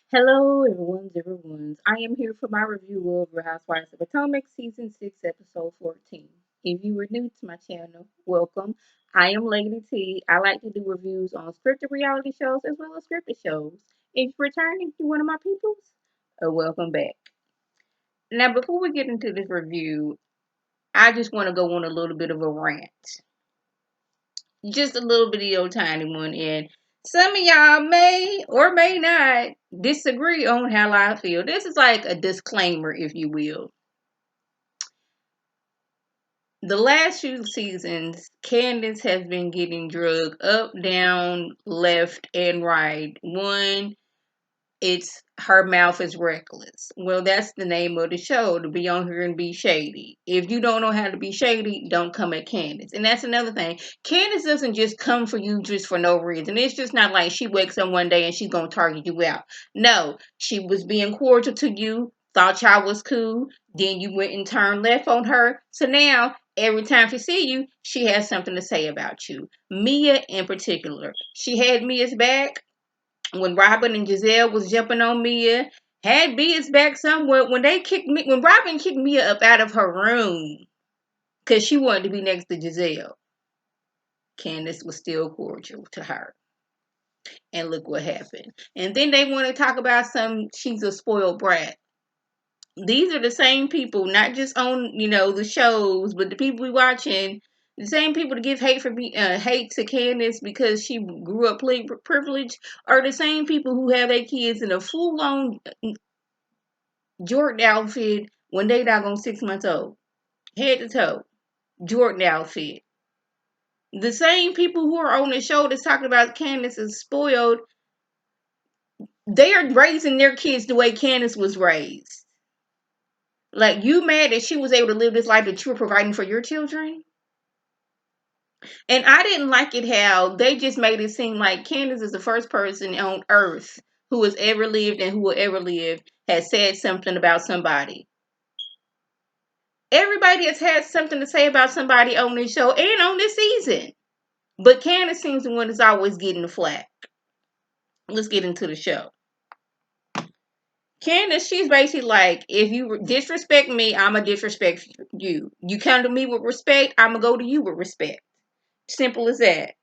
Hello, everyone's. I am here for my review of Housewives of Potomac, Season 6, Episode 14. If you are new to my channel, welcome. I am Lady T. I like to do reviews on scripted reality shows as well as scripted shows. If you're returning to one of my peoples, welcome back. Now, before we get into this review, I just want to go on a little bit of a rant. Just a little video tiny one, and some of y'all may or may not disagree on how I feel. This is like a disclaimer, if you will. The last few seasons, Candace has been getting drugged up, down, left, and right. One, it's her mouth is reckless. Well, that's the name of the show, to be on here and be shady. If you don't know how to be shady, don't come at Candace. And that's another thing. Candace doesn't just come for you just for no reason. It's just not like she wakes up one day and she's going to target you out. No, she was being cordial to you, thought y'all was cool. Then you went and turned left on her. So now, every time she see you, she has something to say about you. Mia in particular. She had Mia's back when Robin and Giselle was jumping on Mia, had Mia's back somewhere. When Robin kicked Mia up out of her room because she wanted to be next to Giselle, Candace was still cordial to her. And look what happened. And then they want to talk about she's a spoiled brat. These are the same people, not just on, the shows, but the people we watching. The same people to give hate to Candace because she grew up privileged are the same people who have their kids in a full-on Jordan outfit when they doggone 6 months old. Head to toe. Jordan outfit. The same people who are on the show that's talking about Candace is spoiled, they are raising their kids the way Candace was raised. Like, you mad that she was able to live this life that you were providing for your children? And I didn't like it how they just made it seem like Candace is the first person on earth who has ever lived and who will ever live has said something about somebody. Everybody has had something to say about somebody on this show and on this season. But Candace seems the one that's always getting the flack. Let's get into the show. Candace, she's basically like, if you disrespect me, I'ma disrespect you. You come to me with respect, I'ma go to you with respect. Simple as that.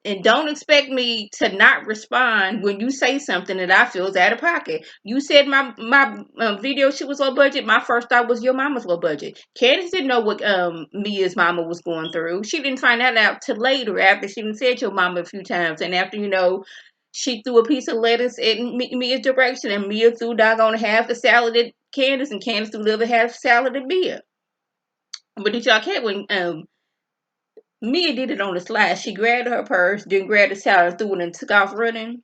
And don't expect me to not respond when you say something that I feel is out of pocket. You said my video shoot was low budget. My first thought was your mama's low budget. Candace didn't know what Mia's mama was going through. She didn't find that out till later after she said your mama a few times. And after, she threw a piece of lettuce in Mia's direction and Mia threw doggone half the salad at Candace and Candace threw the other half salad at Mia. But did y'all care when Mia did it on the slide? She grabbed her purse, then grabbed the salad, threw it, and took off running.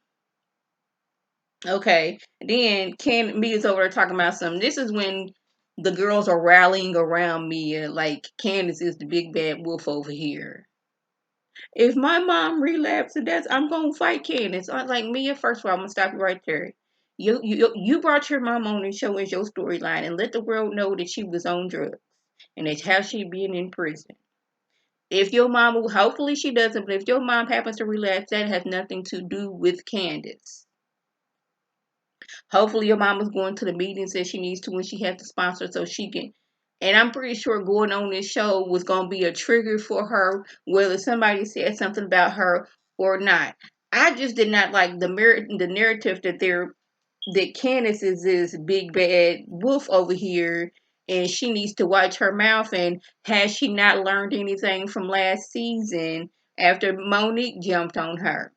Okay. Then Mia's over there talking about something. This is when the girls are rallying around Mia, like Candace is the big bad wolf over here. If my mom relapses, I'm gonna fight Candace. I'm like, Mia, first of all, I'm gonna stop you right there. You brought your mom on and show as your storyline and let the world know that she was on drugs and that's how she been in prison. If your mom, hopefully she doesn't, but if your mom happens to relapse, that has nothing to do with Candace. Hopefully your mama's going to the meetings that she needs to when she has to sponsor so she can. And I'm pretty sure going on this show was going to be a trigger for her, whether somebody said something about her or not. I just did not like the narrative that Candace is this big bad wolf over here and she needs to watch her mouth. And has she not learned anything from last season after Monique jumped on her?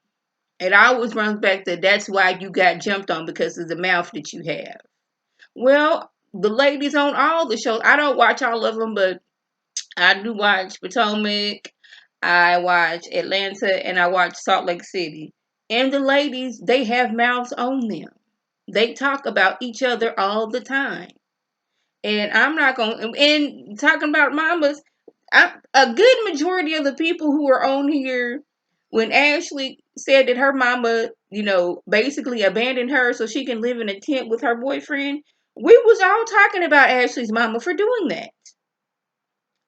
It always runs back to that's why you got jumped on, because of the mouth that you have. Well, the ladies on all the shows, I don't watch all of them, but I do watch Potomac, I watch Atlanta, and I watch Salt Lake City. And the ladies, they have mouths on them. They talk about each other all the time. And I'm not going, and talking about mamas, a good majority of the people who are on here, when Ashley said that her mama, basically abandoned her so she can live in a tent with her boyfriend, we was all talking about Ashley's mama for doing that.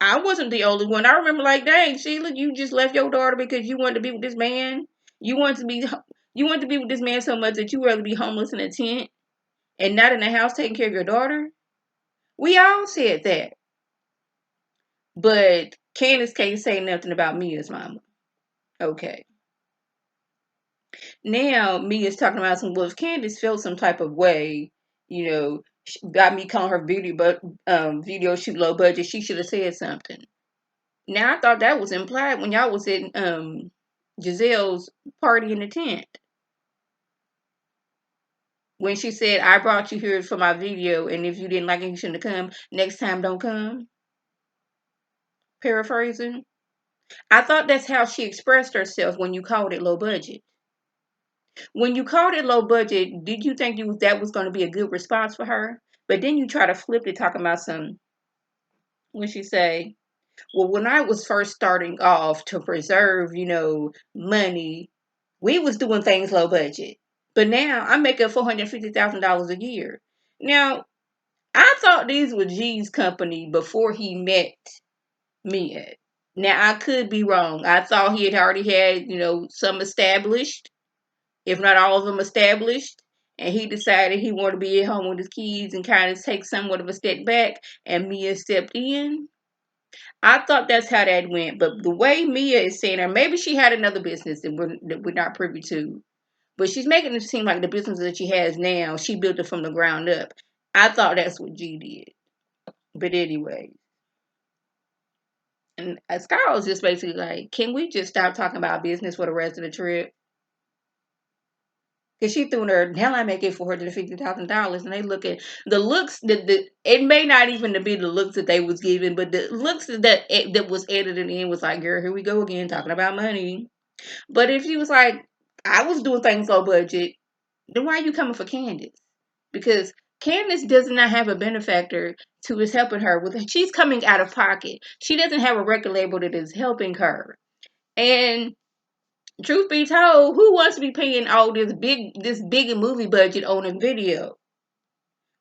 I wasn't the only one. I remember like, dang, Sheila, you just left your daughter because you wanted to be with this man. You wanted to be with this man so much that you rather be homeless in a tent. and not in the house taking care of your daughter? We all said that. But Candace can't say nothing about Mia's mama. Okay. Now Mia's talking about some, well, if Candace felt some type of way, got me calling her video shoot low budget, she should have said something. Now I thought that was implied when y'all was at Giselle's party in the tent. When she said, I brought you here for my video, and if you didn't like it, you shouldn't have come. Next time, don't come. Paraphrasing. I thought that's how she expressed herself when you called it low budget. When you called it low budget, did you think that was going to be a good response for her? But then you try to flip it, talking about when she say, well, when I was first starting off to preserve, money, we was doing things low budget. But now I'm making $450,000 a year. Now, I thought these were G's company before he met Mia. Now, I could be wrong. I thought he had already had, some established, if not all of them established. And he decided he wanted to be at home with his kids and kind of take somewhat of a step back. And Mia stepped in. I thought that's how that went. But the way Mia is saying her, maybe she had another business that we're not privy to. But she's making it seem like the business that she has now, she built it from the ground up. I thought that's what G did. But anyway. And Scar was just basically like, can we just stop talking about business for the rest of the trip? Because she threw in her, hell, I make it $450,000. And they look at the looks, it may not even be the looks that they was giving, but the looks that was edited in was like, girl, here we go again, talking about money. But if she was like, I was doing things low budget, then why are you coming for Candace? Because Candace does not have a benefactor who is helping her with. She's coming out of pocket. She doesn't have a record label that is helping her. And truth be told, who wants to be paying all this big movie budget on a video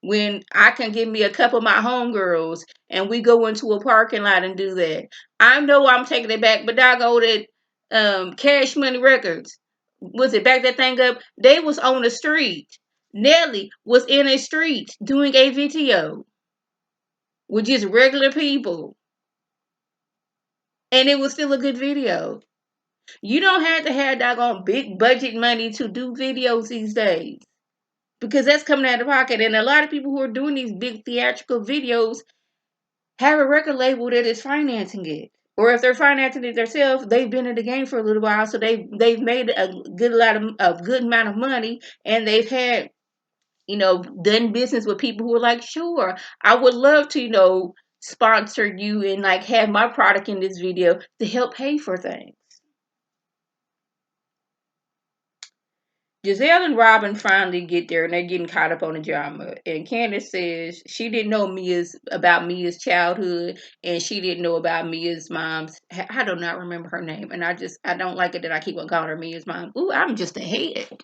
when I can give me a couple of my homegirls and we go into a parking lot and do that? I know I'm taking it back, but doggone it, Cash Money Records, was it back that thing up? They was on the street. Nelly was in a street doing a video with just regular people, and it was still a good video. You don't have to have doggone big budget money to do videos these days, because that's coming out of pocket. And a lot of people who are doing these big theatrical videos have a record label that is financing it. Or if they're financing it themselves, they've been in the game for a little while, so they've made a good amount of money, and they've had done business with people who are like, sure, I would love to sponsor you and like have my product in this video to help pay for things. Giselle and Robin finally get there, and they're getting caught up on the drama. And Candace says she didn't know about Mia's childhood, and she didn't know about Mia's mom's. I do not remember her name, and I don't like it that I keep on calling her Mia's mom. Ooh, I'm just ahead.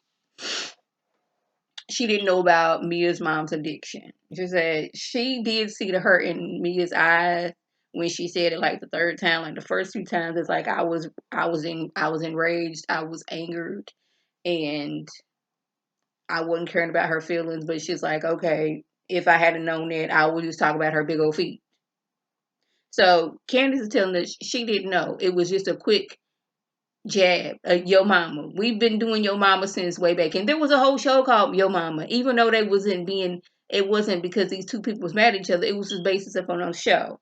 She didn't know about Mia's mom's addiction. She said she did see the hurt in Mia's eyes when she said it like the third time. Like the first two times, it's like I was enraged, I was angered, and I wasn't caring about her feelings, but she's like, okay, if I hadn't known that, I would just talk about her big old feet. So Candace is telling us she didn't know. It was just a quick jab. Yo Mama. We've been doing Yo Mama since way back. And there was a whole show called Yo Mama. Even though it wasn't because these two people was mad at each other. It was just based upon a show.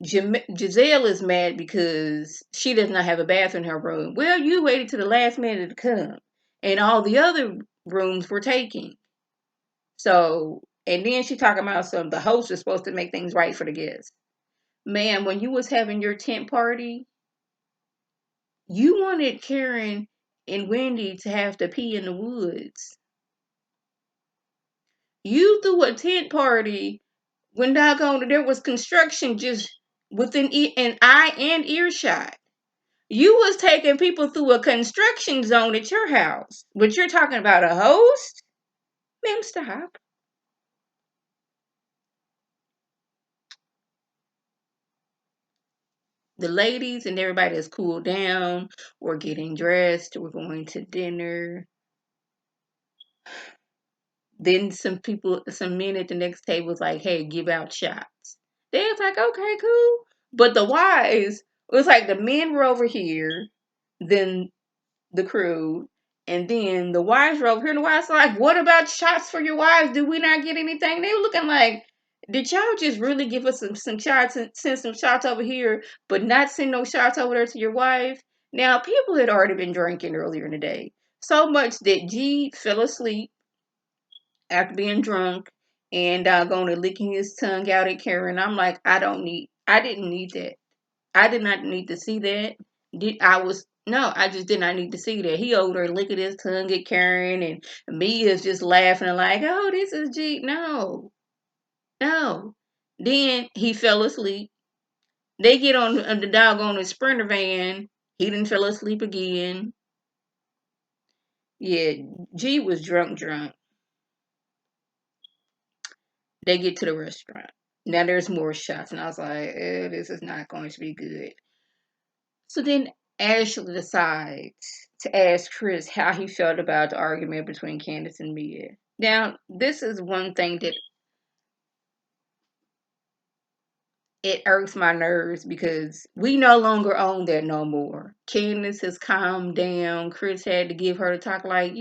Giselle is mad because she does not have a bath in her room. Well, you waited to the last minute to come. And all the other rooms were taken. So, and then she talking about the host is supposed to make things right for the guests. Man, when you was having your tent party, you wanted Karen and Wendy to have to pee in the woods. You threw a tent party when there was construction just within an eye and earshot. You was taking people through a construction zone at your house, but you're talking about a host? Ma'am, stop. The ladies and everybody has cooled down. We're getting dressed. We're going to dinner. Then some men at the next table was like, hey, give out shots. They was like, okay, cool. But the wives, it was like the men were over here, then the crew, and then the wives were over here. And the wives were like, what about shots for your wives? Do we not get anything? They were looking like, did y'all just really give us some shots and send some shots over here, but not send no shots over there to your wife? Now, people had already been drinking earlier in the day. So much that G fell asleep after being drunk and going to licking his tongue out at Karen. I'm like, I didn't need that. I did not need to see that. I just did not need to see that. He over there licking his tongue at Karen, and Mia's just laughing like, oh, this is G. No, no. Then he fell asleep. They get on the dog on the Sprinter van. He didn't fell asleep again. Yeah, G was drunk. They get to the restaurant. Now there's more shots, and I was like, this is not going to be good. So then Ashley decides to ask Chris how he felt about the argument between Candace and Mia. Now, this is one thing that it irks my nerves because we no longer own that no more. Candace has calmed down. Chris had to give her to talk like,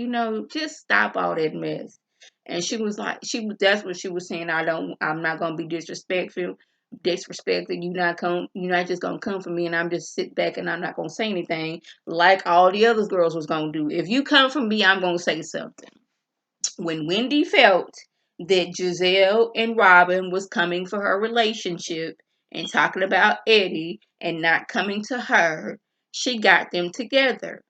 just stop all that mess. And she was like, that's what she was saying. I'm not gonna be disrespected. You're not just gonna come for me and I'm just sit back and I'm not gonna say anything like all the other girls was gonna do. If you come for me, I'm gonna say something. When Wendy felt that Giselle and Robin was coming for her relationship and talking about Eddie and not coming to her, she got them together.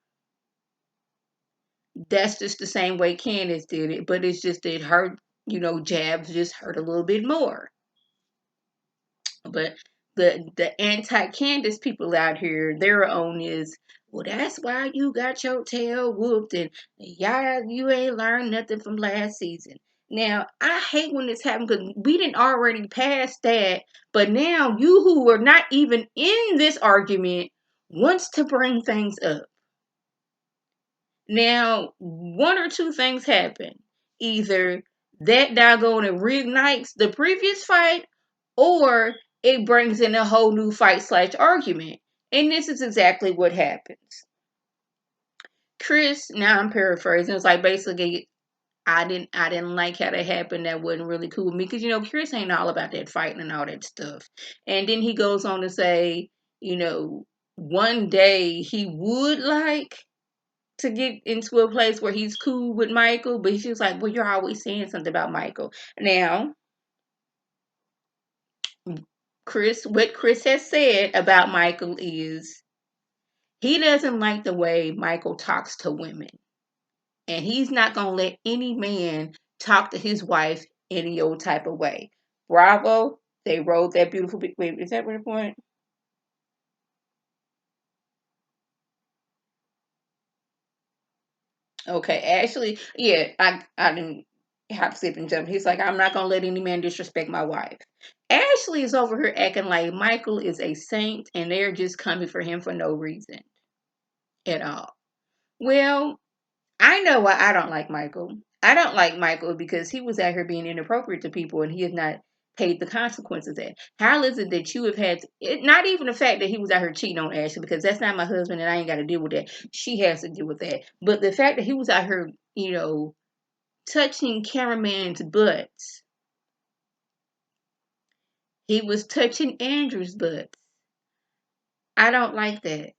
That's just the same way Candace did it, but it's just that her, jabs just hurt a little bit more. But the anti-Candace people out here, their own is, well, that's why you got your tail whooped and yeah, you ain't learned nothing from last season. Now, I hate when this happens because we didn't already pass that, but now you who were not even in this argument wants to bring things up. Now, one or two things happen. Either that doggone it reignites the previous fight, or it brings in a whole new fight slash argument. And this is exactly what happens. Chris, now I'm paraphrasing, it's like basically I didn't like how that happened. That wasn't really cool with me. Because Chris ain't all about that fighting and all that stuff. And then he goes on to say, one day he would like to get into a place where he's cool with Michael, but she's like, well, you're always saying something about Michael. Now, what Chris has said about Michael is he doesn't like the way Michael talks to women. And he's not going to let any man talk to his wife any old type of way. Bravo. They wrote that beautiful. Wait, is that what the point? Okay, actually, yeah, I didn't hop, skip, and jump. He's like, I'm not gonna let any man disrespect my wife. Ashley is over here acting like Michael is a saint and they're just coming for him for no reason at all. Well, I know why I don't like Michael. I don't like Michael because he was out here being inappropriate to people and he has not paid the consequences of that. How is it that you have had not even the fact that he was out here cheating on Ashley, because that's not my husband and I ain't got to deal with that. She has to deal with that. But the fact that he was out here, touching cameraman's butts. He was touching Andrew's butts. I don't like that.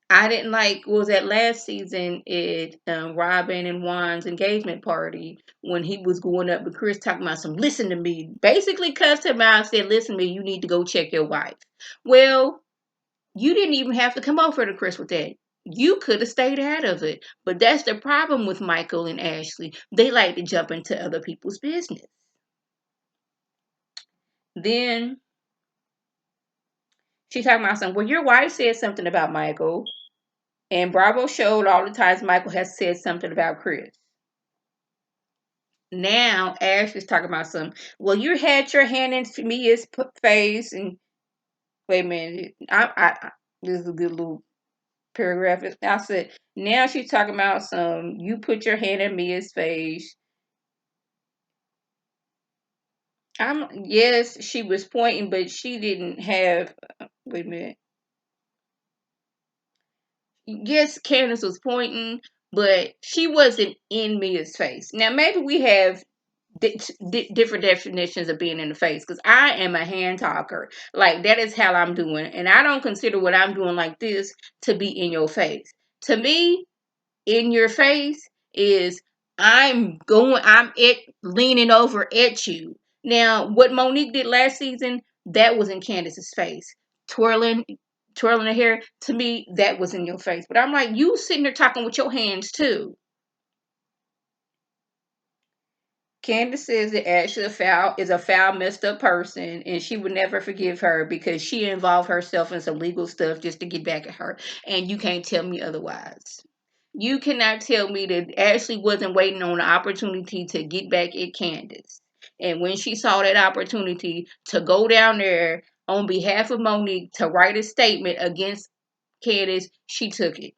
I didn't like, was that last season at Robin and Juan's engagement party when he was going up with Chris talking about some, listen to me. Basically cussed him out and said, listen to me, you need to go check your wife. Well, you didn't even have to come over to Chris with that. You could have stayed out of it. But that's the problem with Michael and Ashley. They like to jump into other people's business. Then she talking about something. Well, your wife said something about Michael. And Bravo showed all the times Michael has said something about Chris. Now Ash is talking about some. Well, you had your hand in Mia's face, and wait a minute. I this is a good little paragraph. I said, now she's talking about some, you put your hand in Mia's face. Yes, she was pointing, but she didn't have, wait a minute. Yes, Candace was pointing, but she wasn't in Mia's face. Now, maybe we have different definitions of being in the face, because I am a hand talker. Like, that is how I'm doing. And I don't consider what I'm doing like this to be in your face. To me, in your face is I'm leaning over at you. Now, what Monique did last season, that was in Candace's face. Twirling twirling her hair, to me, that was in your face. But I'm like, you sitting there talking with your hands too. Candace says that Ashley is a foul, messed up person, and she would never forgive her because she involved herself in some legal stuff just to get back at her. And you can't tell me otherwise. You cannot tell me that Ashley wasn't waiting on an opportunity to get back at Candace. And when she saw that opportunity to go down there on behalf of Monique to write a statement against Candace, she took it.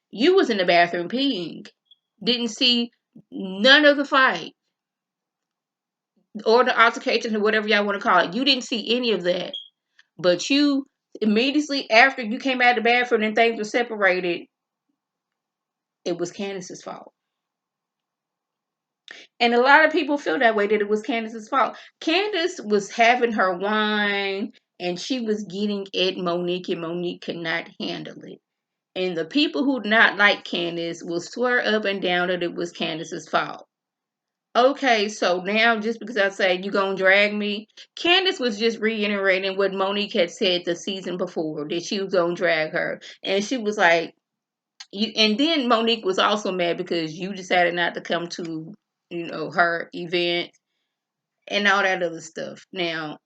You was in the bathroom peeing. Didn't see none of the fight or the altercation or whatever y'all want to call it. You didn't see any of that. But you immediately after you came out of the bathroom and things were separated, it was Candace's fault. And a lot of people feel that way, that it was Candace's fault. Candace was having her wine and she was getting at Monique, and Monique could not handle it. And the people who did not like Candace will swear up and down that it was Candace's fault. Okay, so now just because I say you gonna drag me, Candace was just reiterating what Monique had said the season before, that she was gonna drag her. And she was like, you, and then Monique was also mad because you decided not to come to, her event and all that other stuff. Now,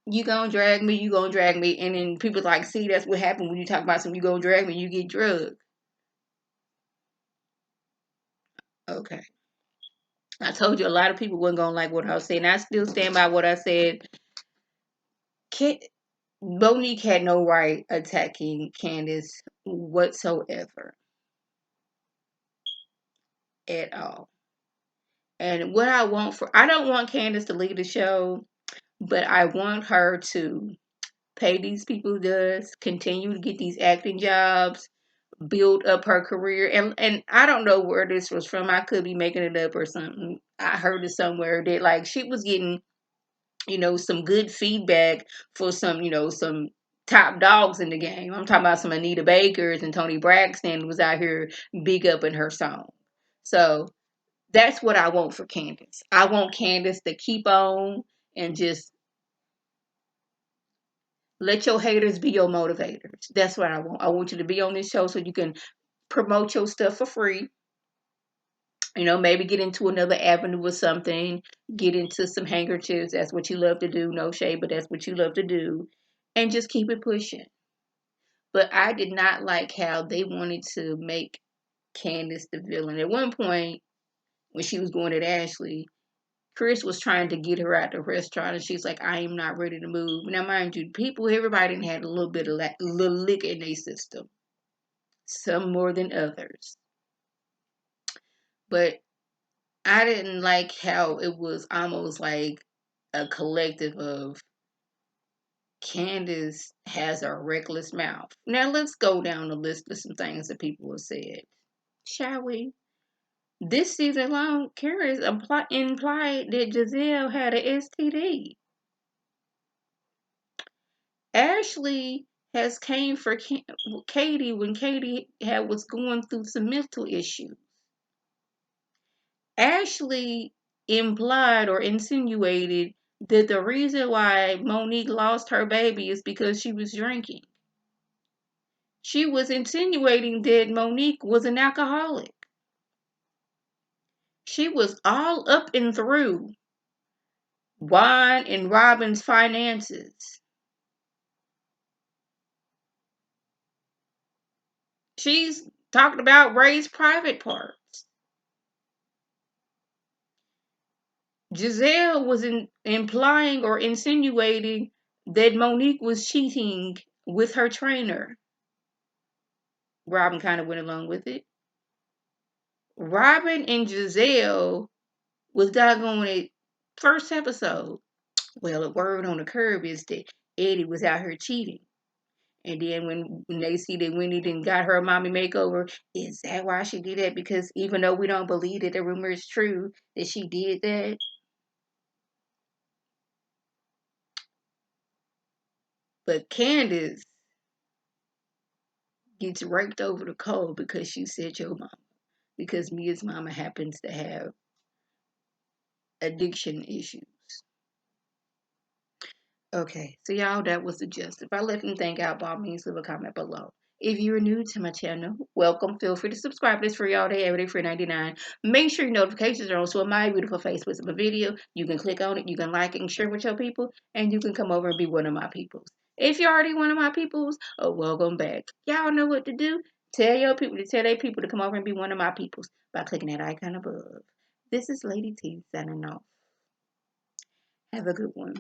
you gonna drag me, and then people like, see, that's what happened when you talk about some you gonna drag me, you get drugged. Okay. I told you a lot of people wasn't gonna like what I was saying. I still stand by what I said. Monique had no right attacking Candace whatsoever at all. And what I don't want Candace to leave the show, but I want her to pay these people dust, continue to get these acting jobs, build up her career. And I don't know where this was from. I could be making it up or something. I heard it somewhere that like she was getting, some good feedback for some top dogs in the game. I'm talking about some Anita Bakers and Tony Braxton was out here big up in her song. So that's what I want for Candace. I want Candace to keep on and just let your haters be your motivators. That's what I want. I want you to be on this show so you can promote your stuff for free. Maybe get into another avenue or something, get into some handkerchiefs. That's what you love to do. No shade, but that's what you love to do. And just keep it pushing. But I did not like how they wanted to make Candace the villain. At one point, when she was going at Ashley, Chris was trying to get her out the restaurant, and she's like, I am not ready to move. Now, mind you, everybody had a little bit of little lick in their system. Some more than others. But I didn't like how it was almost like a collective of Candace has a reckless mouth. Now let's go down the list of some things that people have said. Shall we? This season long, Karen implied that Giselle had an STD. Ashley has came for Katie when Katie was going through some mental issues. Ashley implied or insinuated that the reason why Monique lost her baby is because she was drinking. She was insinuating that Monique was an alcoholic. She was all up and through Juan and Robin's finances. She's talking about Ray's private parts. Giselle was implying or insinuating that Monique was cheating with her trainer. Robin kind of went along with it. Robin and Giselle was doggone it first episode. Well, a word on the curb is that Eddie was out here cheating. And then when they see that Winnie didn't got her mommy makeover, is that why she did that? Because even though we don't believe that the rumor is true that she did that, but Candace gets raked over the coal because she said your mama. Because Mia's mama happens to have addiction issues. Okay, so y'all, that was the gist. If I left anything out, by all means, leave a comment below. If you're new to my channel, welcome. Feel free to subscribe. It's free all day, every day, free 99. Make sure your notifications are on so when my beautiful face puts up a video, you can click on it, you can like it and share with your people, and you can come over and be one of my peoples. If you're already one of my peoples, oh, welcome back. Y'all know what to do. Tell your people to tell their people to come over and be one of my peoples by clicking that icon above. This is Lady T signing off. Have a good one.